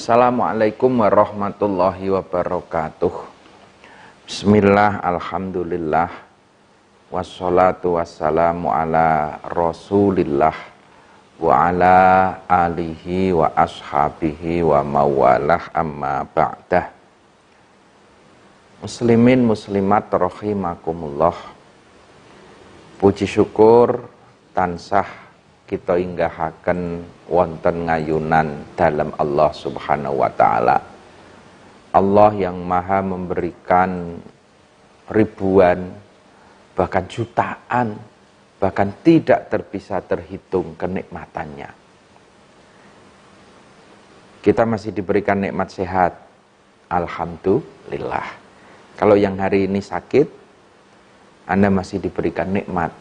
Assalamualaikum warahmatullahi wabarakatuh. Bismillah, alhamdulillah, wassalatu wassalamu ala rasulillah wa ala alihi wa ashabihi wa mawalah amma ba'dah. Muslimin muslimat rahimakumullah. Puji syukur tansah kita inggahaken wonten ngayunan dalam Allah Subhanahu wa taala. Allah yang maha memberikan ribuan, bahkan jutaan, bahkan tidak bisa terhitung kenikmatannya. Kita masih diberikan nikmat sehat, alhamdulillah. Kalau yang hari ini sakit, Anda masih diberikan nikmat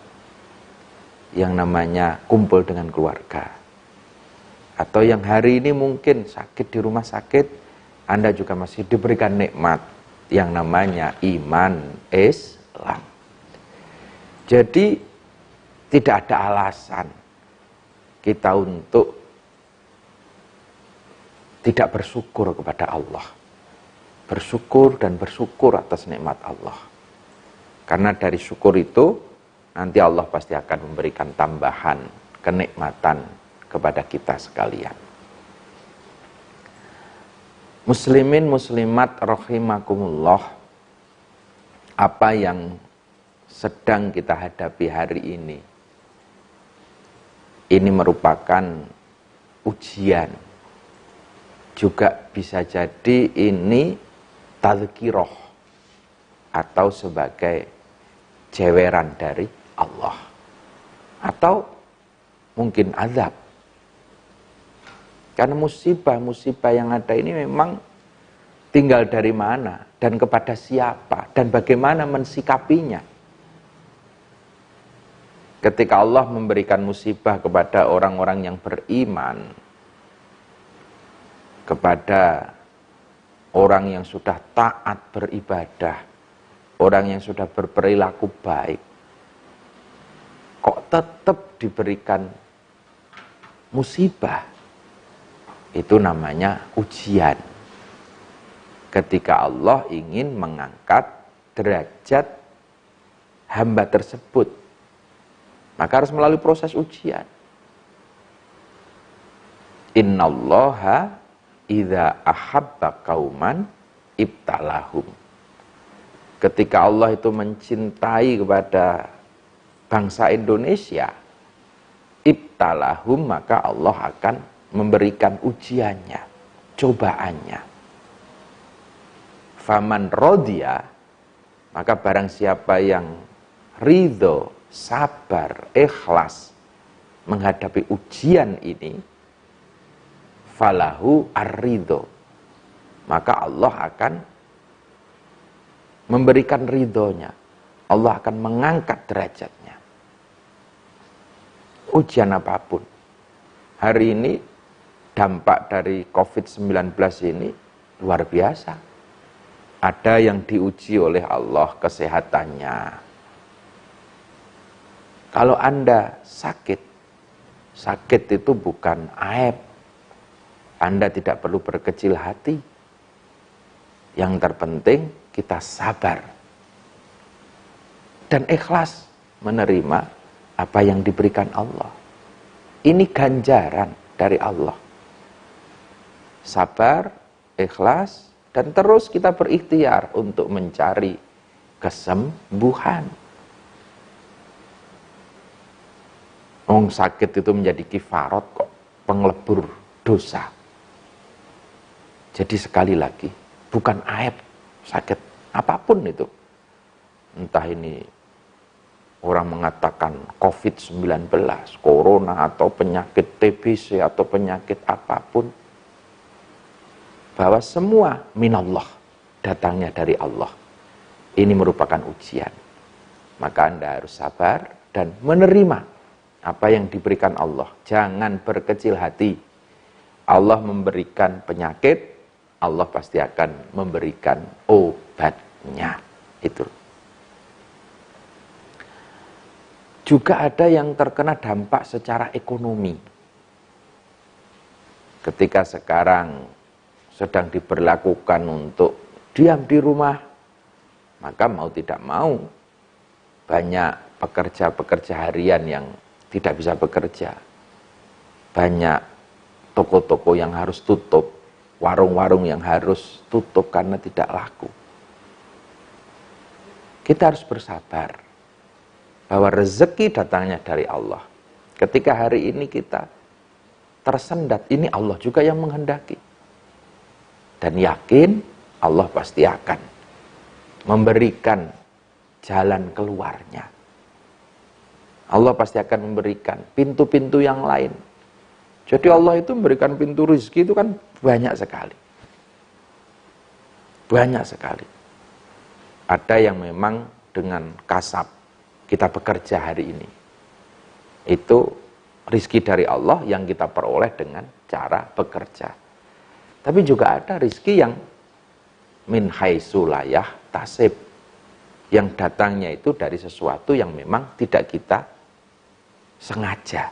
yang namanya kumpul dengan keluarga. Atau yang hari ini mungkin sakit di rumah sakit, Anda juga masih diberikan nikmat yang namanya iman Islam. Jadi tidak ada alasan kita untuk tidak bersyukur kepada Allah. Bersyukur dan bersyukur atas nikmat Allah. Karena dari syukur itu nanti Allah pasti akan memberikan tambahan kenikmatan kepada kita sekalian. Muslimin muslimat rahimakumullah, apa yang sedang kita hadapi hari ini merupakan ujian. Juga bisa jadi ini tazkirah atau sebagai jeweran dari Allah, atau mungkin azab. Karena musibah-musibah yang ada ini memang tinggal dari mana dan kepada siapa dan bagaimana mensikapinya. Ketika Allah memberikan musibah kepada orang-orang yang beriman, kepada orang yang sudah taat beribadah, orang yang sudah berperilaku baik, kok tetap diberikan musibah? Itu namanya ujian. Ketika Allah ingin mengangkat derajat hamba tersebut, maka harus melalui proses ujian. Innallaha idza ahabba qauman ibtalahum. Ketika Allah itu mencintai kepada bangsa Indonesia, ibtalahum, maka Allah akan memberikan ujiannya, cobaannya. Faman rodiya, maka barang siapa yang ridho, sabar, ikhlas menghadapi ujian ini, falahu ar-ridho, maka Allah akan memberikan ridhonya. Allah akan mengangkat derajatnya. Ujian apapun. Hari ini dampak dari COVID-19 ini luar biasa. Ada yang diuji oleh Allah kesehatannya. Kalau Anda sakit, sakit itu bukan aib. Anda tidak perlu berkecil hati. Yang terpenting kita sabar dan ikhlas menerima apa yang diberikan Allah. Ini ganjaran dari Allah. Sabar, ikhlas, dan terus kita berikhtiar untuk mencari kesembuhan. Orang sakit itu menjadi kifarat kok, penglebur dosa. Jadi sekali lagi, bukan aib sakit apapun itu. Entah ini orang mengatakan COVID-19, corona, atau penyakit TBC, atau penyakit apapun. Bahwa semua minallah, datangnya dari Allah. Ini merupakan ujian. Maka Anda harus sabar dan menerima apa yang diberikan Allah. Jangan berkecil hati. Allah memberikan penyakit, Allah pasti akan memberikan obatnya. Itu. Juga ada yang terkena dampak secara ekonomi. Ketika sekarang sedang diberlakukan untuk diam di rumah, maka mau tidak mau banyak pekerja-pekerja harian yang tidak bisa bekerja. Banyak toko-toko yang harus tutup, warung-warung yang harus tutup karena tidak laku. Kita harus bersabar bahwa rezeki datangnya dari Allah. Ketika hari ini kita tersendat, ini Allah juga yang menghendaki. Dan yakin Allah pasti akan memberikan jalan keluarnya. Allah pasti akan memberikan pintu-pintu yang lain. Jadi Allah itu memberikan pintu rezeki itu kan banyak sekali. Banyak sekali. Ada yang memang dengan kasab kita bekerja hari ini. Itu rezeki dari Allah yang kita peroleh dengan cara bekerja. Tapi juga ada rezeki yang min haitsu la yahtasib, yang datangnya itu dari sesuatu yang memang tidak kita sengaja,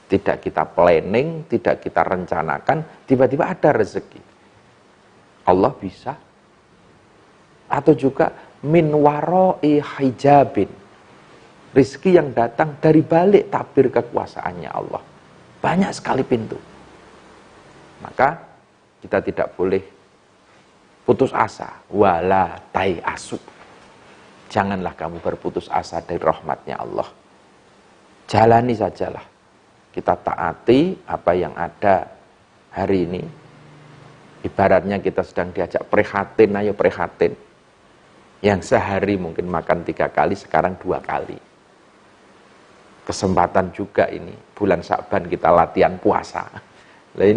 tidak kita planning, tidak kita rencanakan, tiba-tiba ada rezeki. Allah bisa. Atau juga min waroi hijabin, rezeki yang datang dari balik tabir kekuasaannya Allah. Banyak sekali pintu. Maka kita tidak boleh putus asa. Wala tai asu. Janganlah kamu berputus asa dari rahmatnya Allah. Jalani sajalah. Kita taati apa yang ada hari ini. Ibaratnya kita sedang diajak prihatin, ayo prihatin. Yang sehari mungkin makan 3 kali, sekarang 2 kali. Kesempatan juga ini. Bulan Sya'ban kita latihan puasa. Nah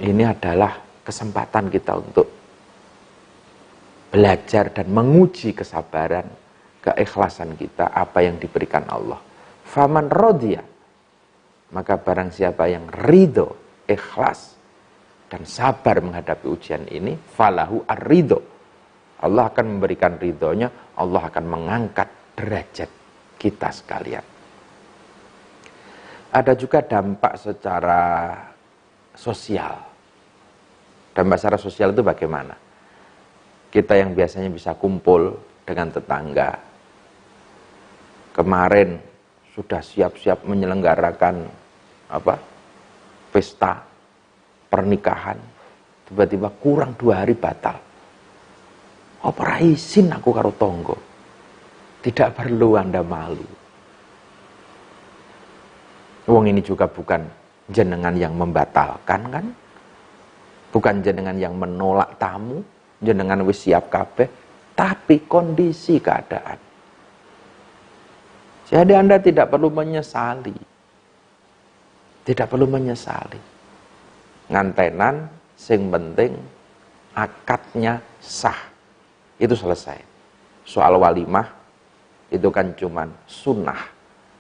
ini adalah kesempatan kita untuk belajar dan menguji kesabaran, keikhlasan kita, apa yang diberikan Allah. Faman rodiya, maka barang siapa yang ridho, ikhlas, dan sabar menghadapi ujian ini, falahu ar-ridho. Allah akan memberikan ridhonya, Allah akan mengangkat derajat kita sekalian. Ada juga dampak secara sosial. Dampak secara sosial itu bagaimana? Kita yang biasanya bisa kumpul dengan tetangga, kemarin sudah siap-siap menyelenggarakan pesta pernikahan, tiba-tiba kurang 2 hari batal. Apa izin aku karo tonggo? Tidak perlu Anda malu. Wong ini juga bukan jenengan yang membatalkan kan? Bukan jenengan yang menolak tamu, jenengan wis siap kabeh, tapi kondisi keadaan. Jadi Anda tidak perlu menyesali. Tidak perlu menyesali. Ngantenan sing penting akadnya sah. Itu selesai. Soal walimah itu kan cuman sunnah.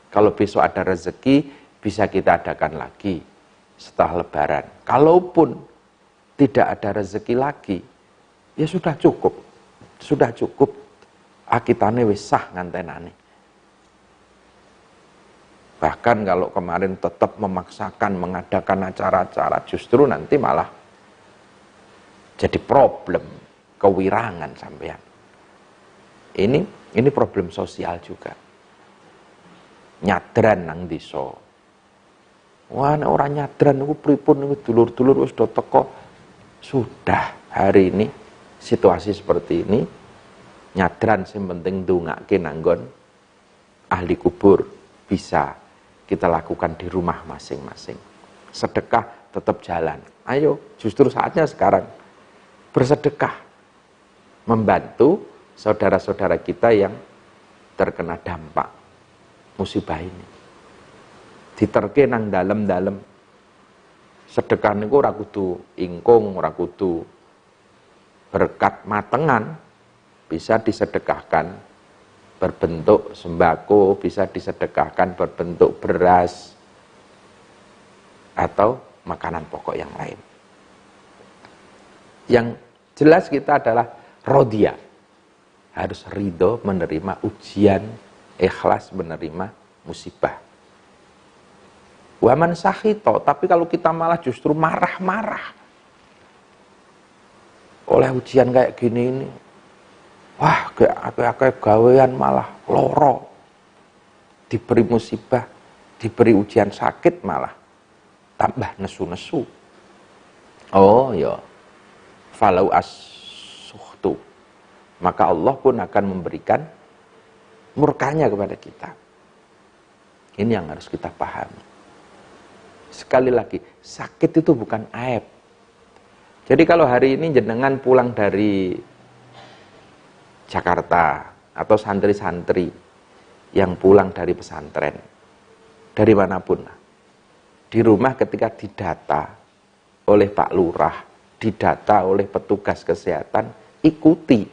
Kalau besok ada rezeki bisa kita adakan lagi setelah lebaran. Kalaupun tidak ada rezeki lagi, ya sudah cukup. Sudah cukup. Akitane wis sah ngantenane. Bahkan kalau kemarin tetap memaksakan mengadakan acara-acara, justru nanti malah jadi problem, kewirangan sampean. Ini problem sosial juga. Nyadran nang desa. Wah, nek ora nyadran niku pripun niku dulur-dulur wis do teko. Sudah hari ini situasi seperti ini, nyadran sing penting ndongake nanggon ahli kubur bisa kita lakukan di rumah masing-masing. Sedekah tetap jalan. Ayo, justru saatnya sekarang bersedekah, membantu saudara-saudara kita yang terkena dampak musibah ini. Diterke nang dalem-dalem. Sedekah niku ora kudu ingkung, ora kudu berkat matengan, bisa disedekahkan berbentuk sembako, bisa disedekahkan berbentuk beras atau makanan pokok yang lain. Yang jelas kita adalah rodia, harus ridho menerima ujian, ikhlas menerima musibah. Waman sakhito, tapi kalau kita malah justru marah-marah oleh ujian kayak gini ini, wah kayak gawean malah loro, diberi musibah, diberi ujian sakit malah tambah nesu-nesu. Oh ya, falau as-sukhtu, maka Allah pun akan memberikan murkanya kepada kita. Ini yang harus kita pahami. Sekali lagi, sakit itu bukan aib. Jadi kalau hari ini jenengan pulang dari Jakarta atau santri-santri yang pulang dari pesantren, dari manapun, di rumah ketika didata oleh Pak Lurah, didata oleh petugas kesehatan, ikuti.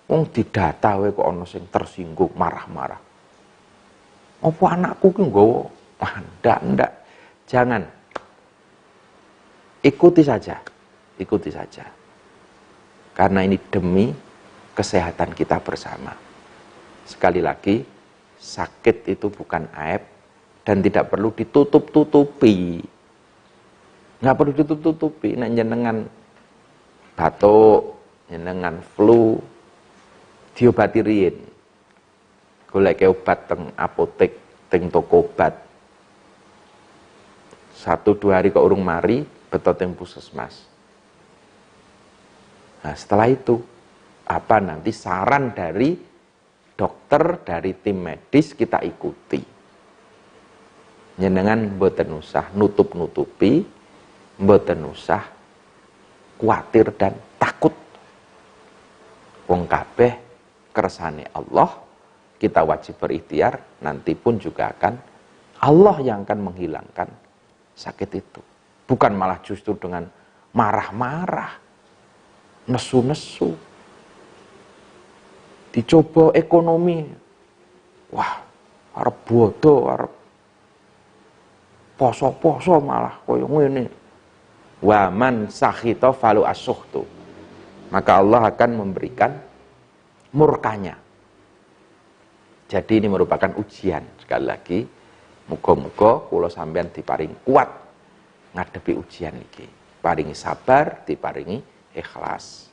Wong didata wae kok ana sing tersinggung, marah-marah. Apa anakku ki nggawa? Ndak. Jangan. Ikuti saja. Karena ini demi kesehatan kita bersama. Sekali lagi, sakit itu bukan aib dan tidak perlu ditutup-tutupi. Nggak perlu ditutup-tutupi. Nek jenengan batuk, jenengan flu, diobati riyin. Golek obat teng apotek, teng toko obat. 1-2 hari kok urung mari, betot teng puskesmas. Nah, setelah itu apa nanti saran dari dokter, dari tim medis kita ikuti. Jenengan mboten usah nutup-nutupi, mboten usah kuatir dan takut. Wong kabeh kersane Allah, kita wajib berikhtiar, nanti pun juga akan Allah yang akan menghilangkan sakit itu. Bukan malah justru dengan marah-marah, nesu-nesu. Dicoba ekonomi, wah, arep bodoh, arep poso-poso malah koyo ngene. Wa man sakhita falu asukhtu. Maka Allah akan memberikan murkanya. Jadi ini merupakan ujian. Sekali lagi, muga-muga kula sampean diparing kuat ngadepi ujian iki. Paringi sabar, diparingi ikhlas.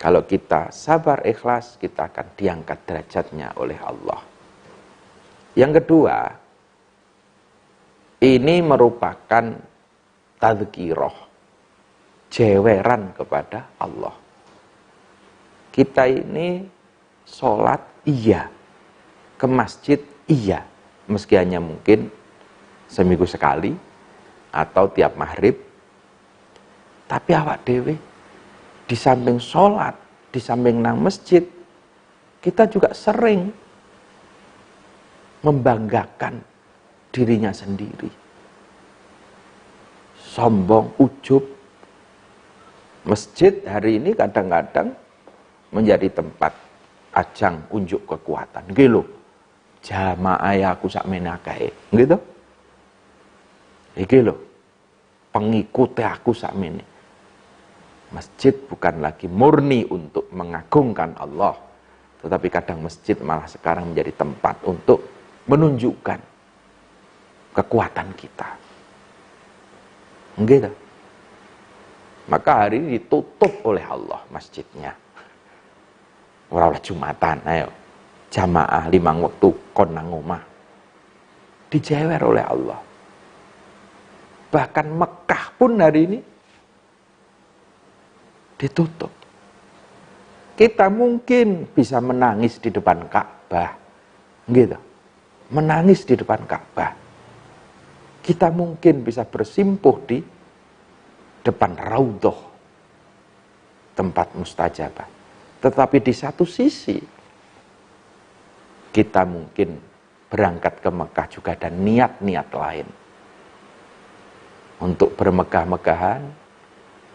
Kalau kita sabar ikhlas, kita akan diangkat derajatnya oleh Allah. Yang kedua, ini merupakan tadzkirah, jeweran kepada Allah. Kita ini sholat iya, ke masjid iya, meski hanya mungkin seminggu sekali atau tiap maghrib. Tapi awak dewe di samping sholat, di samping nang masjid, kita juga sering membanggakan dirinya sendiri. Sombong, ujub. Masjid hari ini kadang-kadang menjadi tempat ajang unjuk kekuatan. Gitu. Jamaah aku sak menakae. Gitu. Iki lho. Pengikut aku sak mene. Masjid bukan lagi murni untuk mengagungkan Allah, tetapi kadang masjid malah sekarang menjadi tempat untuk menunjukkan kekuatan kita. Gitu. Maka hari ini ditutup oleh Allah masjidnya. Ora oleh Jumatan, ayo. Jamaah 5 waktu kon nang omah. Dijewer oleh Allah. Bahkan Mekah pun hari ini ditutup. Kita mungkin bisa menangis di depan Ka'bah. Gitu. Menangis di depan Ka'bah. Kita mungkin bisa bersimpuh di depan Raudhah, tempat mustajabah. Tetapi di satu sisi, kita mungkin berangkat ke Mekah juga ada niat-niat lain. Untuk bermegah-megahan,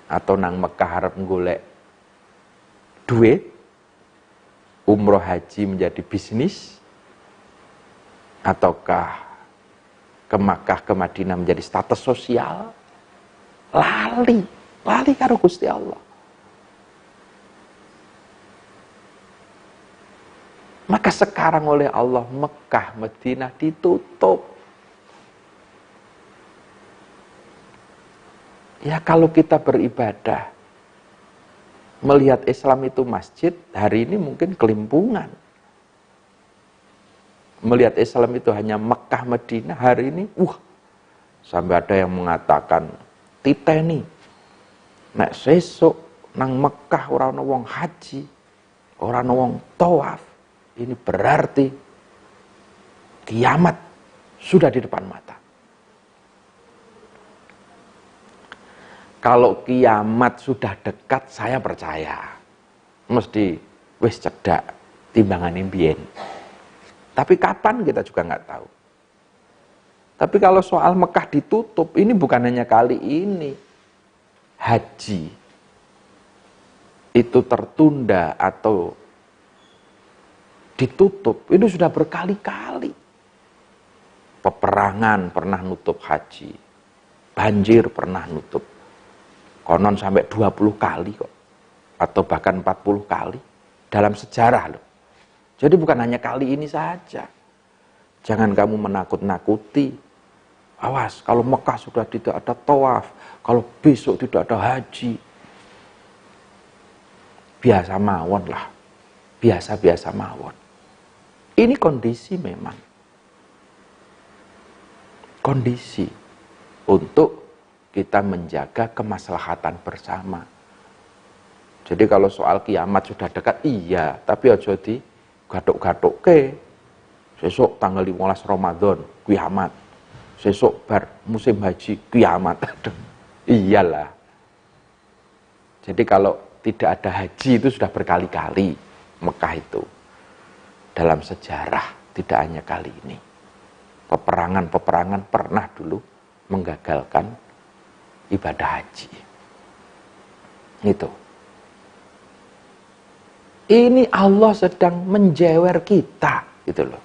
atau nang Mekah harap golek duit, umroh haji menjadi bisnis, ataukah ke Makkah, ke Madinah menjadi status sosial, lali karo Gusti Allah. Maka sekarang oleh Allah Mekah, Madinah ditutup. Ya kalau kita beribadah, melihat Islam itu masjid, hari ini mungkin kelimpungan. Melihat Islam itu hanya Mekah, Madinah, hari ini, sampai ada yang mengatakan, titeni, nek sesuk nang Mekah ora ana wong haji, ora ana wong tawaf, ini berarti kiamat sudah di depan mata. Kalau kiamat sudah dekat, saya percaya. Mesti wis cedak timbangan impian. Tapi kapan kita juga nggak tahu. Tapi kalau soal Mekah ditutup, ini bukan hanya kali ini. Haji itu tertunda atau ditutup, itu sudah berkali-kali. Peperangan pernah nutup haji. Banjir pernah nutup. Konon sampai 20 kali kok. Atau bahkan 40 kali. Dalam sejarah loh. Jadi bukan hanya kali ini saja. Jangan kamu menakut-nakuti. Awas, kalau Mekah sudah tidak ada tawaf. Kalau besok tidak ada haji. Biasa mawon lah. Biasa-biasa mawon. Ini kondisi memang. Kondisi. Untuk kita menjaga kemaslahatan bersama. Jadi kalau soal kiamat sudah dekat, iya, tapi aja di gathuk-gathuk ke. Sesuk tanggal 15 Ramadan, kiamat. Sesuk bar musim haji, kiamat. Aduh, iyalah. Jadi kalau tidak ada haji itu sudah berkali-kali Mekah itu. Dalam sejarah, tidak hanya kali ini. Peperangan-peperangan pernah dulu menggagalkan ibadah haji. Itu. Ini Allah sedang menjewer kita, gitu loh.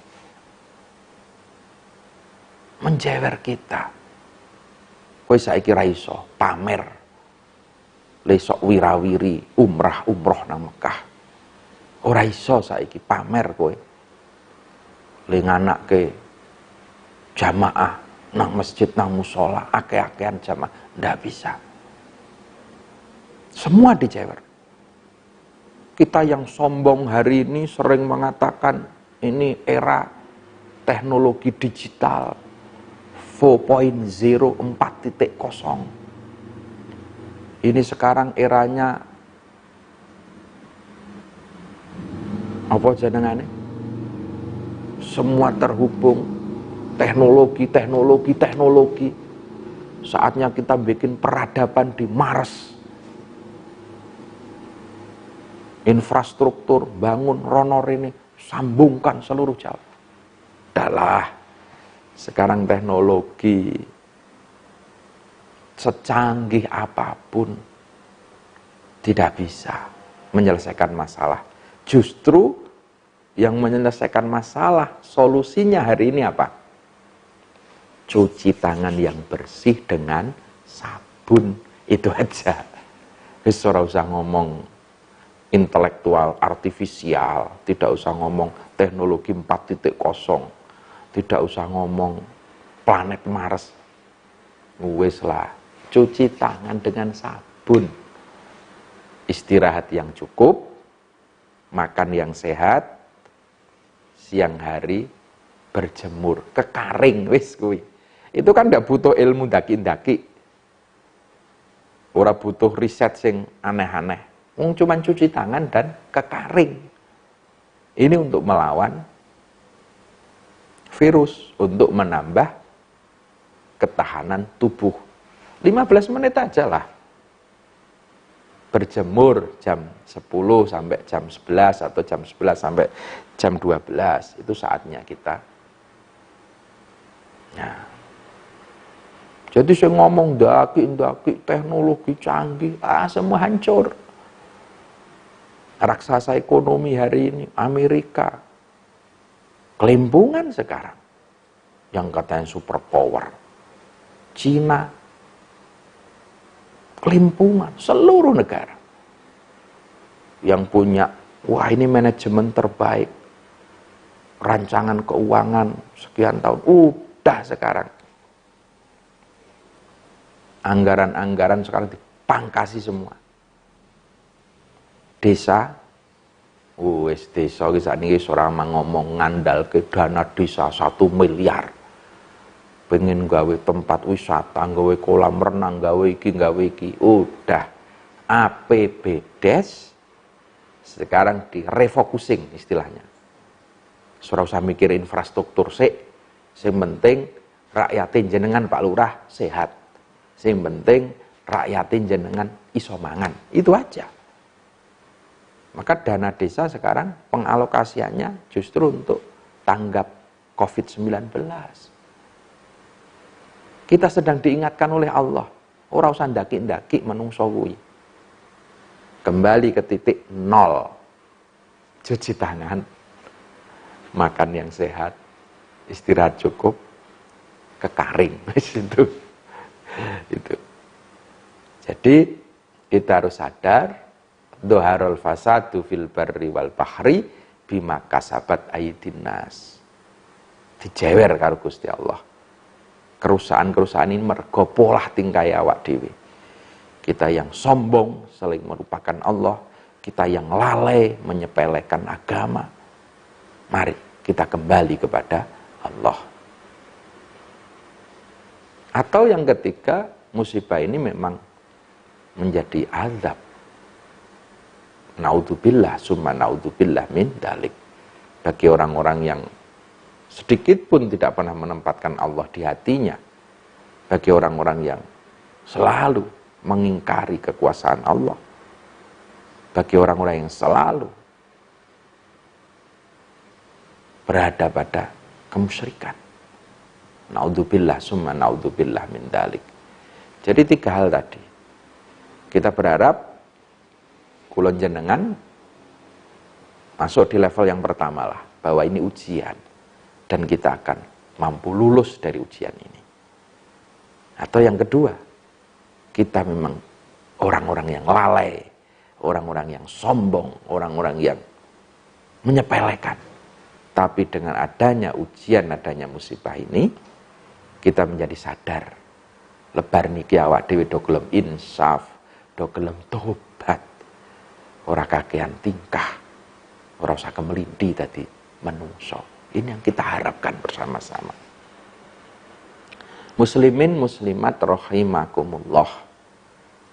Menjewer kita. Kowe saiki ra iso pamer. Lesok wirawiri umroh nang Mekah. Ora iso saiki pamer kowe. Le nganakke jamaah nang masjid, nang musola, akeh-akehan jamaah, ndak bisa. Semua dijewer. Kita yang sombong hari ini sering mengatakan ini era teknologi digital 4.0, 4.0. Ini sekarang eranya apa jenengane? Semua terhubung. Teknologi. Saatnya kita bikin peradaban di Mars. Infrastruktur, bangun ronor ini, sambungkan seluruh Jawa. Dalah, sekarang teknologi secanggih apapun tidak bisa menyelesaikan masalah. Justru yang menyelesaikan masalah, solusinya hari ini apa? Cuci tangan yang bersih dengan sabun. Itu aja. Wis ora usah ngomong intelektual, artifisial, tidak usah ngomong teknologi 4.0, tidak usah ngomong planet Mars. Wis lah, cuci tangan dengan sabun. Istirahat yang cukup, makan yang sehat, siang hari berjemur, kekaring wis kuwi. Itu kan ndak butuh ilmu daki-daki. Ora butuh riset sing aneh-aneh. Wong cuman cuci tangan dan kekaring. Ini untuk melawan virus, untuk menambah ketahanan tubuh. 15 menit aja lah. Berjemur jam 10 sampai jam 11 atau jam 11 sampai jam 12. Itu saatnya kita. Nah. Jadi saya ngomong daki, teknologi canggih, semua hancur. Raksasa ekonomi hari ini, Amerika. Kelimpungan sekarang. Yang katanya superpower. Cina. Kelimpungan, seluruh negara. Yang punya, wah ini manajemen terbaik. rancangan keuangan sekian tahun, udah sekarang. Anggaran-anggaran sekarang dipangkasi semua. Desa, desa ini seorang ngomong ngandal ke dana desa 1 miliar. Pengen gawe tempat wisata, gawe kolam renang, gawe iki. Udah, APBDes sekarang direfocusing istilahnya. Ora usah mikir infrastruktur sik, sing penting rakyatin jenengan Pak Lurah sehat. Sing penting rakyatin jenengan iso mangan. Itu aja. Maka dana desa sekarang pengalokasiannya justru untuk tanggap COVID-19. Kita sedang diingatkan oleh Allah, ora usah ndaki-ndaki menungso kuwi. Kembali ke titik nol. Cuci tangan, makan yang sehat, istirahat cukup, kekaring itu. Itu. Jadi kita harus sadar doharul fasadu fil barri wal bahri bima kasabat aydin nas. Dijewer karo Gusti Allah. Kerusakan-kerusakan ini mergo polah tingkah awak dhewe. Kita yang sombong saling melupakan Allah, kita yang lalai menyepelekan agama. Mari kita kembali kepada Allah. Atau yang ketiga, musibah ini memang menjadi azab. Naudzubillah, summa naudzubillah min dalik. Bagi orang-orang yang sedikit pun tidak pernah menempatkan Allah di hatinya. Bagi orang-orang yang selalu mengingkari kekuasaan Allah. Bagi orang-orang yang selalu berada pada kemusyrikan. Naudzubillah, summa naudzubillah min dalik. Jadi 3 hal tadi. Kita berharap kulon jenengan masuk di level yang pertama lah, bahwa ini ujian. Dan kita akan mampu lulus dari ujian ini. Atau yang kedua, kita memang orang-orang yang lalai, orang-orang yang sombong, orang-orang yang menyepelekan. Tapi dengan adanya ujian, adanya musibah ini, kita menjadi sadar. Lebar niki awak dhewe do gelem insaf, do gelem tobat. Ora kakean tingkah, ora usah kemelindi tadi menungso. Ini yang kita harapkan bersama-sama. Muslimin muslimat rahimakumullah.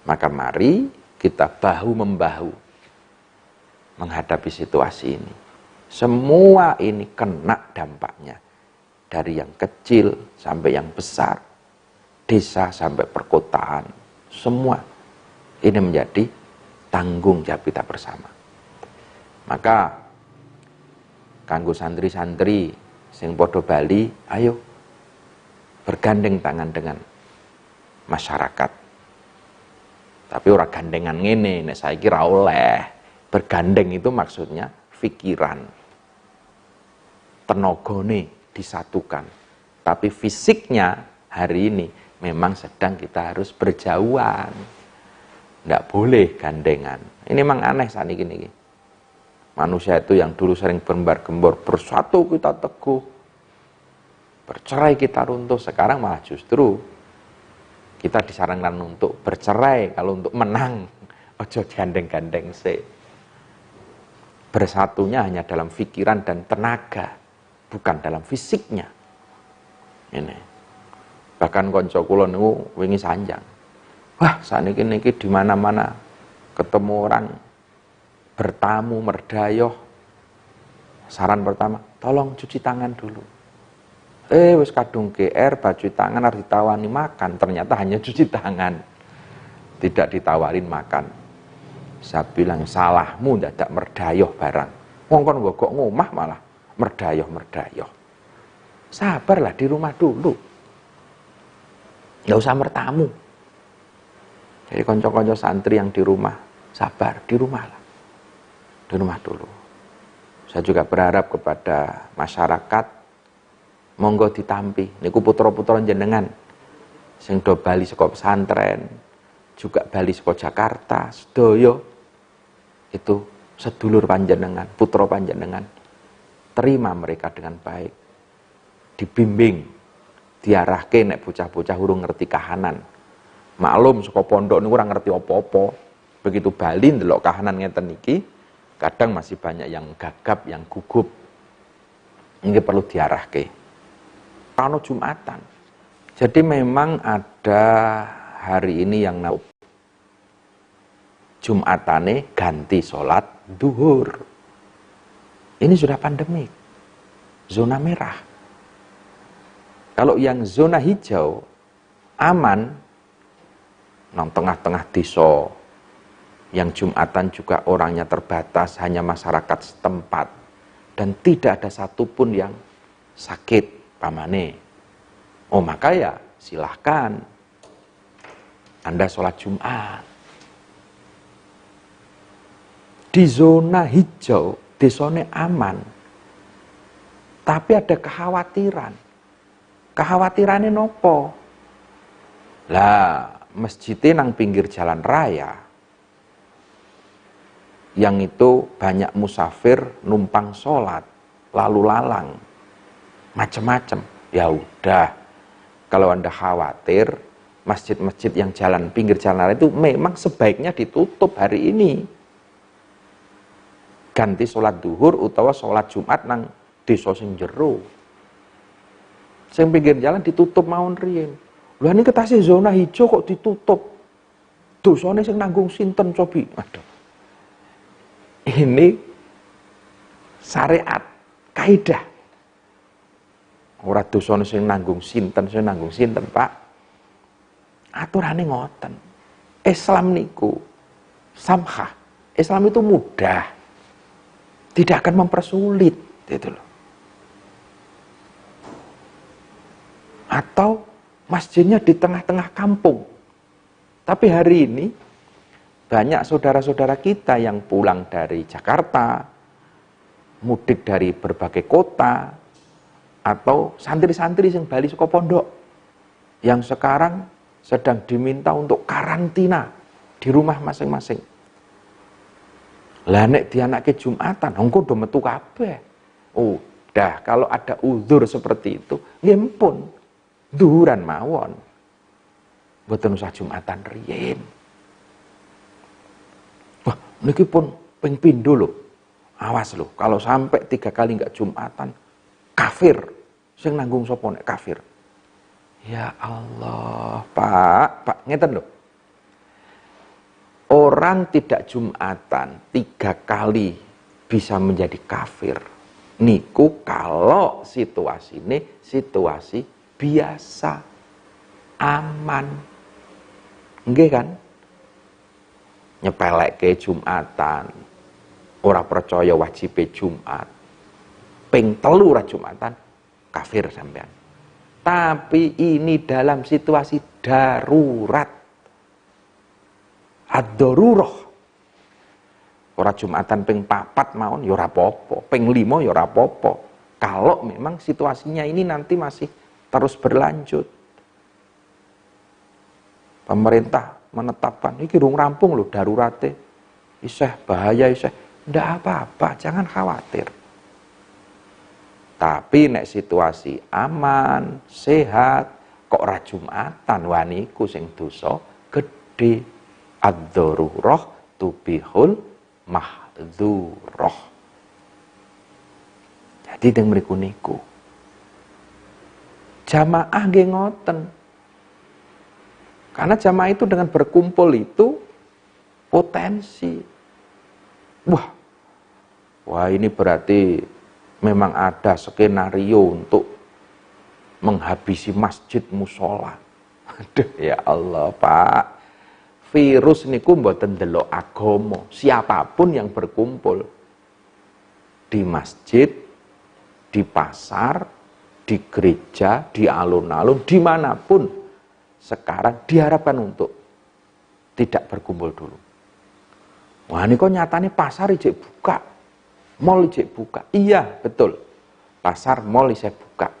Maka mari kita bahu-membahu menghadapi situasi ini. Semua ini kena dampaknya. Dari yang kecil sampai yang besar. Desa sampai perkotaan. Semua ini menjadi tanggung jawab kita bersama. Maka kanggo santri-santri sing padha bali, ayo bergandeng tangan dengan masyarakat. Tapi ora gandengan ngene, nek saiki ra oleh. Bergandeng itu maksudnya pikiran, tenagane disatukan. Tapi fisiknya hari ini memang sedang kita harus berjauhan. Nggak boleh gandengan. Ini memang aneh saat ini. Manusia itu yang dulu sering bergembar-gembor, bersatu kita teguh, bercerai kita runtuh. Sekarang malah justru kita disarankan untuk bercerai kalau untuk menang. Ojo gandeng-gandeng sih. Bersatunya hanya dalam pikiran dan tenaga, bukan dalam fisiknya. Ini. Bahkan konco kula niku wingi sanjang. Wah, saniki niki di mana-mana ketemu orang bertamu, merdayoh. Saran pertama, tolong cuci tangan dulu. Wis kadung GR, cuci tangan harus ditawani makan. Ternyata hanya cuci tangan. Tidak ditawarin makan. Saya bilang, salahmu dadak merdayoh barang. Wong kon gogok ngomah malah merdayoh. Sabarlah di rumah dulu. Nggak usah mertamu. Jadi konco-konco santri yang di rumah, sabar, di rumah lah. Di rumah dulu. Saya juga berharap kepada masyarakat, monggo ditampi. Niku putra-putra jenengan, sing do bali saka pesantren, juga bali saka Jakarta, sedaya itu sedulur panjenengan, putra panjenengan. terima mereka dengan baik, dibimbing, diarahke nek bocah-bocah urung ngerti kahanan. Maklum saka pondok niku ora ngerti apa-apa. Begitu bali ndelok kahanan ngeten iki, kadang masih banyak yang gagap, yang gugup. Ini perlu diarahke. Kalau Jumatan. Jadi memang ada hari ini yang Jumatane ganti sholat duhur. Ini sudah pandemik. Zona merah. Kalau yang zona hijau, aman, nang tengah-tengah desa, yang Jumatan juga orangnya terbatas, hanya masyarakat setempat, dan tidak ada satupun yang sakit, pamane. Oh maka ya silahkan Anda sholat Jumat. Di zona hijau, desone aman, tapi ada kekhawatiran. Kekhawatirannya nopo? Lah, masjidnya nang pinggir jalan raya, yang itu banyak musafir numpang sholat, lalu lalang, macem-macem. Ya udah, kalau Anda khawatir, masjid-masjid yang jalan pinggir jalan raya itu memang sebaiknya ditutup hari ini. Ganti sholat duhur utawa sholat Jumat nang desa sing jero. Sing pinggir jalan ditutup mawon riyin. Lah niki tasih zona hijau kok ditutup. Dosane sing nanggung sinten cobi? Aduh. Ini syariat, kaidah. Ora dosane sing nanggung sinten, Pak. Aturane ngoten. Islam niku samhah. Islam itu mudah. Tidak akan mempersulit, gitu loh. Atau masjidnya di tengah-tengah kampung. Tapi hari ini banyak saudara-saudara kita yang pulang dari Jakarta, mudik dari berbagai kota, atau santri-santri yang bali saka pondok, yang sekarang sedang diminta untuk karantina di rumah masing-masing. Lah nek dianake Jumatan, engko do metu kabeh. Udah, kalau ada uzur seperti itu, nggih pun duhuran mawon. Mboten usah Jumatan riyin. Wah, niki pun ping pindho lho. Awas lho, kalau sampai 3 kali enggak Jumatan, kafir. Sing nanggung sapa nek kafir? Ya Allah, Pak, ngeten lho. Orang tidak Jumatan 3 kali bisa menjadi kafir. Niku kalau situasi ini situasi biasa, aman. Nggih kan? Nyepelekke Jumatan. Ora percaya wajib Jumat. Ping 3 ora Jumatan, kafir sampean. Tapi ini dalam situasi darurat. Ad-darurah. Ora Jumatan ping 4 mawon ya ora apa-apa, ping 5 ya ora apa-apa. Kalau memang situasinya ini nanti masih terus berlanjut. Pemerintah menetapkan iki durung rampung loh darurate. Isih bahaya isih. Ndak apa-apa, jangan khawatir. Tapi nek situasi aman, sehat, kok ora Jumatan waniku sing dosa gedhe. Ad-darurah tubihul mahdzurah. Jadi teng mriku niku jamaah nggih ngoten. Karena jamaah itu dengan berkumpul itu potensi. Wah ini berarti memang ada skenario untuk menghabisi masjid musola. Aduh ya Allah, Pak. Virus niku mboten ndelok agama, siapapun yang berkumpul di masjid, di pasar, di gereja, di alun-alun, dimanapun sekarang diharapkan untuk tidak berkumpul dulu. Wah ini kok nyatanya pasar ijek buka, mall ijek buka. Iya betul, pasar mall ijek buka,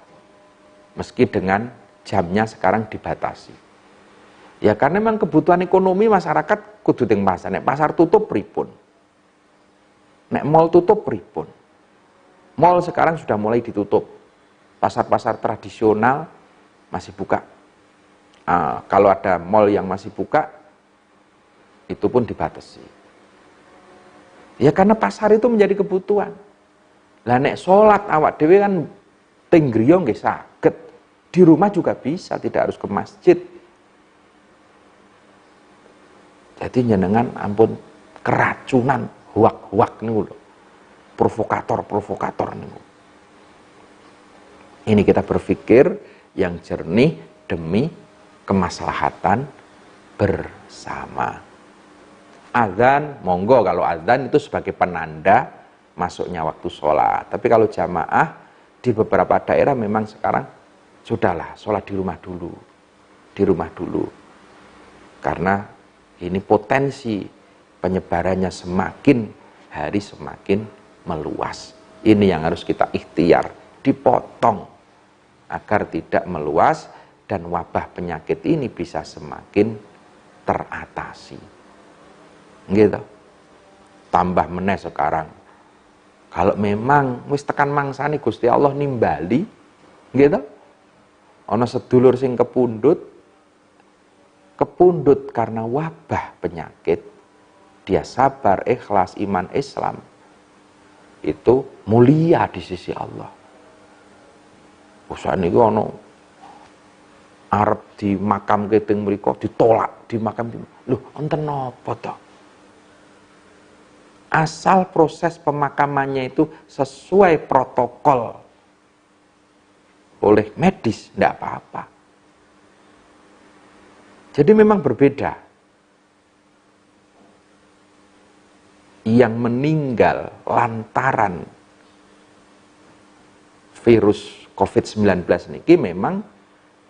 meski dengan jamnya sekarang dibatasi. Ya karena memang kebutuhan ekonomi masyarakat kudu teng pasar. Nek pasar tutup pripun? Nek mall tutup pripun? Mall sekarang sudah mulai ditutup. Pasar-pasar tradisional masih buka. Kalau ada mall yang masih buka, itu pun dibatasi. Ya karena pasar itu menjadi kebutuhan. Lah nek salat awak dhewe kan teng griya nggih saged. Di rumah juga bisa, tidak harus ke masjid. Jadi jenengan ampun keracunan huak-huak niku lho. Provokator niku. Ini kita berpikir yang jernih demi kemaslahatan bersama. Azan, monggo kalau azan itu sebagai penanda masuknya waktu sholat. Tapi kalau jamaah di beberapa daerah memang sekarang sudahlah sholat di rumah dulu. Di rumah dulu. Karena ini potensi penyebarannya semakin hari semakin meluas. Ini yang harus kita ikhtiar, dipotong agar tidak meluas dan wabah penyakit ini bisa semakin teratasi. Gitu. Tambah meneh sekarang. Kalau memang wis tekan mangsane Gusti Allah nimbali, gitu. Ana sedulur sing kepundhut karena wabah penyakit, dia sabar, ikhlas, iman Islam, itu mulia di sisi Allah. Usah niku ana arep di makam teng mriku ditolak di makam. Lho, enten napa to? Asal proses pemakamannya itu sesuai protokol oleh medis, tidak apa-apa. Jadi memang berbeda. Yang meninggal lantaran virus COVID-19 niki memang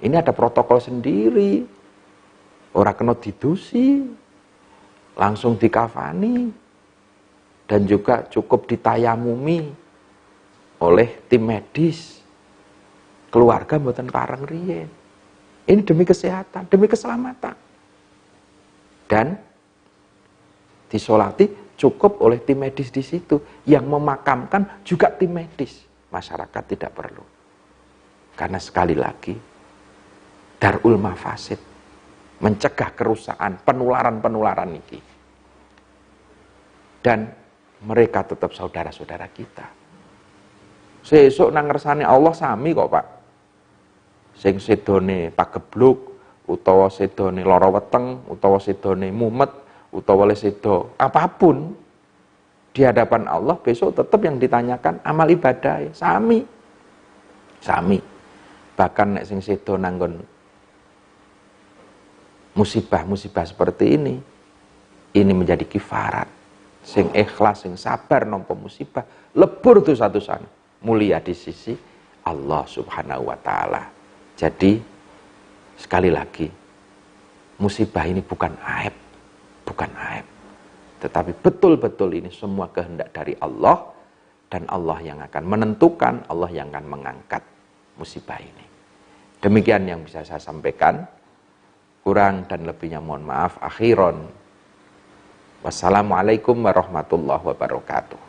ini ada protokol sendiri. Ora kena didusi, langsung dikafani, dan juga cukup ditayamumi oleh tim medis. Keluarga mboten pareng riyen. Ini demi kesehatan, demi keselamatan. Dan disolati cukup oleh tim medis di situ. Yang memakamkan juga tim medis. Masyarakat tidak perlu. Karena sekali lagi, darul mafasid, mencegah kerusakan, penularan-penularan ini. Dan mereka tetap saudara-saudara kita. Sesuk nang ngersane Allah sami kok, Pak. Sing sedone pagebluk, utawa sedone lara weteng, utawa sedone mumet, utawa sedo apapun di hadapan Allah besok tetap yang ditanyakan amal ibadah sami. Bahkan nek sing sedo nanggon musibah-musibah seperti ini menjadi kifarat. Sing ikhlas, sing sabar nampa musibah, lebur tuh satu-satu mulia di sisi Allah Subhanahu wa taala. Jadi sekali lagi, musibah ini bukan aib, tetapi betul-betul ini semua kehendak dari Allah, dan Allah yang akan menentukan, Allah yang akan mengangkat musibah ini. Demikian yang bisa saya sampaikan. Kurang dan lebihnya mohon maaf. Akhiron, wassalamualaikum warahmatullahi wabarakatuh.